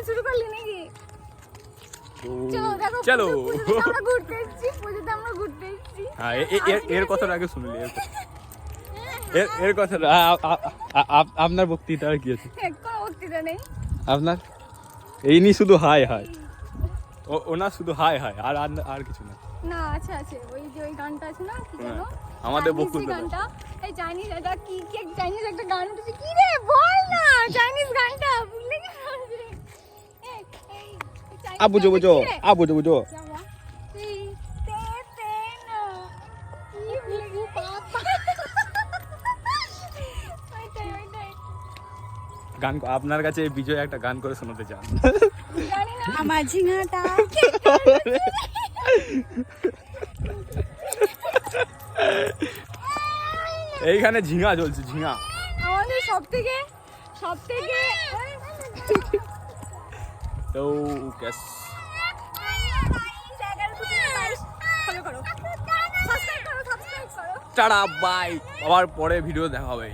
শুরু করলি নাকি? চলো আমরা ঘুরতে এসেছি, পুজোতে আমরা ঘুরতে এসেছি। হ্যাঁ এর কথাটা আগে শুনলি, এর কথাটা আপনার বক্তৃতা আর কি আছে? কোনো বক্তৃতা নেই আপনার এই নিয়ে শুধু হাই হাই, ওনার শুধু হাই হাই, আর কিছু না। না আছে আছে, ওই যে ওই গানটা আছে না, কি যেন আমাদের Chinese বকুল যে গানটা, এই চাইনিজ এটা কি কি চাইনিজ একটা গান উঠেছে, কি রে বল না, চাইনিজ গানটা ভুলে গেছি। এই বুঝো বুঝো গান। আপনার কাছে বিজয় একটা গান করে শোনাতে চান? আমার ঝিঙাটা এইখানে ঝিঙা চলছে, ঝিঙা আমাদের সব থেকে তো গ্যাস টাটা বাই, আবার পরে ভিডিও দেখা হবে।